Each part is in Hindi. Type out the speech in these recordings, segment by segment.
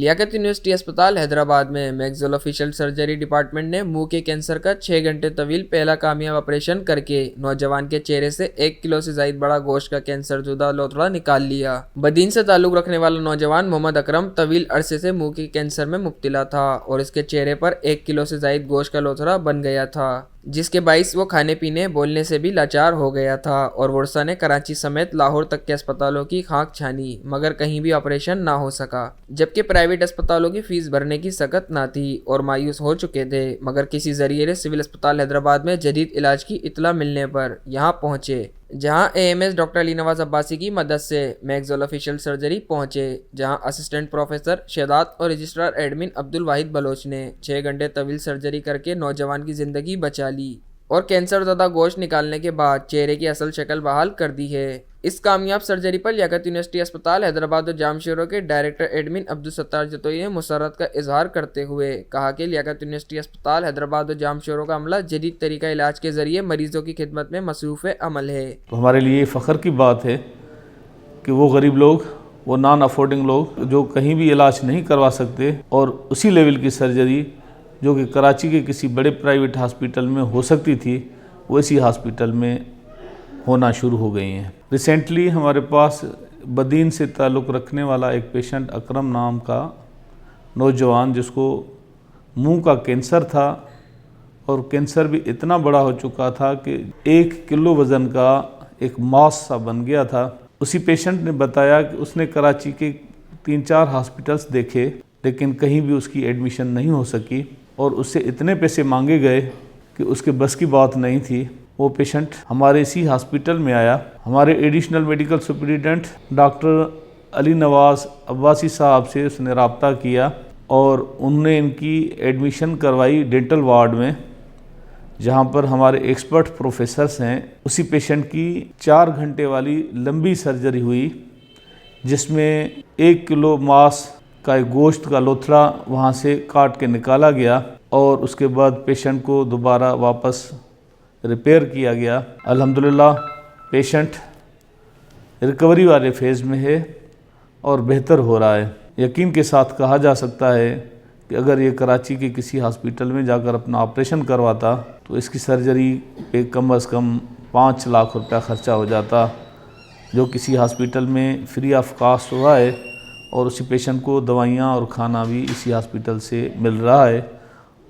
लियाकत यूनिवर्सिटी अस्पताल हैदराबाद में मैक्सिलोफेशियल सर्जरी डिपार्टमेंट ने मुंह के कैंसर का 6 घंटे तवील पहला कामयाब ऑपरेशन करके नौजवान के चेहरे से 1 किलो से ज्यादा बड़ा गोश्त का कैंसर जुदा लोथड़ा निकाल लिया। बदीन से ताल्लुक रखने वाला नौजवान मोहम्मद अकरम तवील अरसे से मुंह के कैंसर में मुब्तला था और इसके चेहरे पर 1 किलो से ज्यादा गोश्त का लोथड़ा बन गया था, जिसके बाइस वो खाने पीने बोलने से भी लाचार हो गया था और वर्षा ने कराची समेत लाहौर तक के अस्पतालों की खाक छानी मगर कहीं भी ऑपरेशन ना हो सका। जबकि प्राइवेट अस्पतालों की फीस भरने की सकत ना थी और मायूस हो चुके थे, मगर किसी जरिए सिविल अस्पताल हैदराबाद में जदीद इलाज की इतला मिलने पर यहाँ पहुँचे, जहां AMS डॉक्टर अली नवाज अब्बासी की मदद से मैक्सिलोफेशियल सर्जरी पहुंचे, जहां असिस्टेंट प्रोफेसर शेदात और रजिस्ट्रार एडमिन अब्दुल वाहिद बलोच ने 6 घंटे तवील सर्जरी करके नौजवान की जिंदगी बचा ली और कैंसर ज़दा गोश्त निकालने के बाद चेहरे की असल शक्ल बहाल कर दी है। इस कामयाब सर्जरी पर लियाकत यूनिवर्सिटी अस्पताल हैदराबाद और जामशोरों के डायरेक्टर एडमिन अब्दुल सत्तार जतोई ने मुसर्रत का इजहार करते हुए कहा कि लियाकत यूनिवर्सिटी अस्पताल हैदराबाद और जामशोरों का अमला जदीद तरीका इलाज के जरिए मरीजों की खिदमत में मसरूफ़ अमल है। तो हमारे लिए फ़ख्र की बात है कि वो गरीब लोग, वो नॉन अफोर्डिंग लोग जो कहीं भी इलाज नहीं करवा सकते और उसी लेवल की सर्जरी जो कि कराची के किसी बड़े प्राइवेट हॉस्पिटल में हो सकती थी, वो इसी हॉस्पिटल में होना शुरू हो गई हैं। रिसेंटली हमारे पास बदीन से ताल्लुक़ रखने वाला एक पेशेंट अकरम नाम का नौजवान, जिसको मुंह का कैंसर था और कैंसर भी इतना बड़ा हो चुका था कि 1 किलो वज़न का एक मास सा बन गया था। उसी पेशेंट ने बताया कि उसने कराची के 3-4 हॉस्पिटल्स देखे लेकिन कहीं भी उसकी एडमिशन नहीं हो सकी और उससे इतने पैसे मांगे गए कि उसके बस की बात नहीं थी। वो पेशेंट हमारे इसी हॉस्पिटल में आया। हमारे additional medical superintendent doctor Ali Nawaz Abbasi साहब से उसने रब्ता किया और उन्होंने इनकी एडमिशन करवाई डेंटल वार्ड में, जहाँ पर हमारे एक्सपर्ट प्रोफेसर्स हैं। उसी पेशेंट की 4 घंटे वाली लंबी सर्जरी हुई, जिसमें 1 किलो मांस का एक गोश्त का लोथड़ा वहाँ से काट के निकाला गया और उसके बाद पेशेंट को दोबारा वापस रिपेयर किया गया। अल्हम्दुलिल्लाह पेशेंट रिकवरी वाले फेज़ में है और बेहतर हो रहा है। यकीन के साथ कहा जा सकता है कि अगर ये कराची के किसी हॉस्पिटल में जाकर अपना ऑपरेशन करवाता तो इसकी सर्जरी पे कम से कम 5 लाख रुपया ख़र्चा हो जाता, जो किसी हॉस्पिटल में फ्री ऑफ कास्ट हुआ है और उसी पेशेंट को दवाइयाँ और खाना भी इसी हॉस्पिटल से मिल रहा है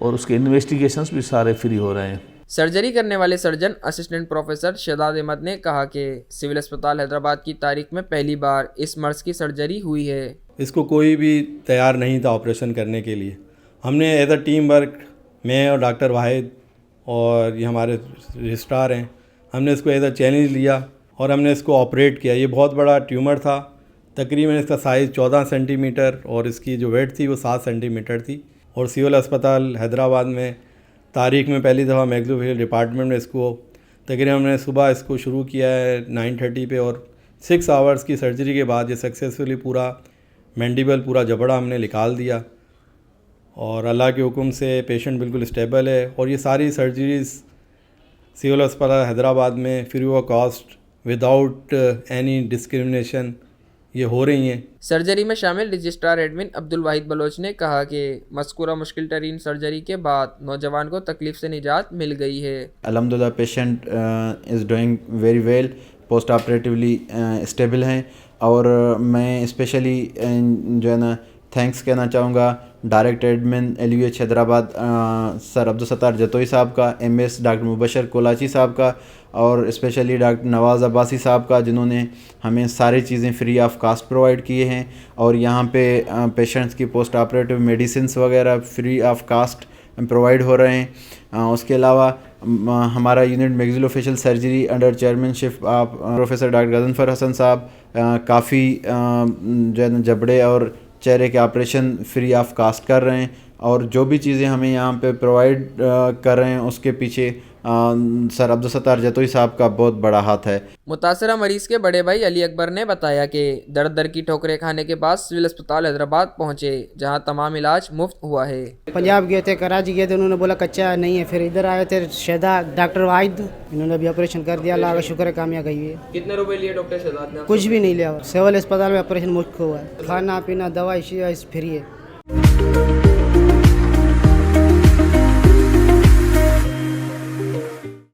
और उसके इन्वेस्टिगेशंस भी सारे फ्री हो रहे हैं। सर्जरी करने वाले surgeon assistant professor Shehzad Ahmad ने कहा कि सिविल अस्पताल हैदराबाद की तारीख में पहली बार इस मर्ज की सर्जरी हुई है। इसको कोई भी तैयार नहीं था ऑपरेशन करने के लिए। हमने एज अ टीम वर्क, मैं और डॉक्टर वाहिद और ये हमारे रजिस्ट्रार हैं, हमने इसको एज अ चैलेंज लिया और हमने इसको ऑपरेट किया। ये बहुत बड़ा ट्यूमर था, तकरीबन इसका साइज़ 14 सेंटीमीटर और इसकी जो वेट थी वो 7 सेंटीमीटर थी। और सिविल अस्पताल हैदराबाद में तारीख में पहली दफ़ा मैक्सिलोफेशियल डिपार्टमेंट में इसको तकरीबन हमने सुबह इसको शुरू किया है 9:30 पे और 6 आवर्स की सर्जरी के बाद ये सक्सेसफुली पूरा मैंडिबल, पूरा जबड़ा हमने निकाल दिया और अल्लाह के हुक्म से पेशेंट बिल्कुल स्टेबल है। और ये सारी सर्जरीज़ सिविल अस्पताल हैदराबाद में free of cost without any discrimination ये हो रही हैं। सर्जरी में शामिल रजिस्ट्रार एडमिन अब्दुल वाहिद बलोच ने कहा कि मज़कूरा मुश्किल तरीन सर्जरी के बाद नौजवान को तकलीफ से निजात मिल गई है। अल्हम्दुलिल्लाह patient is doing very well, post operatively stable हैं और मैं स्पेशली जो है ना थैंक्स कहना चाहूँगा director admin LUH Hyderabad sir Abdul Sattar Jatoi साहब का, MS डॉक्टर मुबशर कोलाची साहब का और स्पेशली डॉक्टर नवाज़ अब्बासी साहब का, जिन्होंने हमें सारी चीज़ें फ्री ऑफ कास्ट प्रोवाइड किए हैं और यहाँ पे पेशेंट्स की पोस्ट ऑपरेटिव मेडिसिन्स वगैरह फ्री ऑफ कास्ट प्रोवाइड हो रहे हैं। उसके अलावा हमारा unit maxillofacial surgery under chairmanship of professor doctor Ghazanfar Hasan साहब काफ़ी जो है जबड़े और चेहरे के ऑपरेशन फ्री ऑफ कास्ट कर रहे हैं और जो भी चीज़ें हमें यहाँ पे प्रोवाइड कर रहे हैं उसके पीछे सर अब्दुल सत्तार जतोई साहब का बहुत बड़ा हाथ है। मुतासरा मरीज के बड़े भाई अली अकबर ने बताया कि दर दर की ठोकरें खाने के बाद सिविल अस्पताल हैदराबाद पहुंचे, जहां तमाम इलाज मुफ्त हुआ है। पंजाब गए थे, कराची गए थे, उन्होंने बोला कच्चा नहीं है, फिर इधर आए थे शेदात डॉक्टर वाहिद, इन्होंने भी ऑपरेशन कर दिया, अल्लाह का शुक्र है कामयाब गई है। कितने रुपए लिए डॉक्टर शेदात ने? कुछ भी नहीं लिया, सिविल अस्पताल में ऑपरेशन मुफ्त हुआ है, खाना पीना दवाई फ्री है।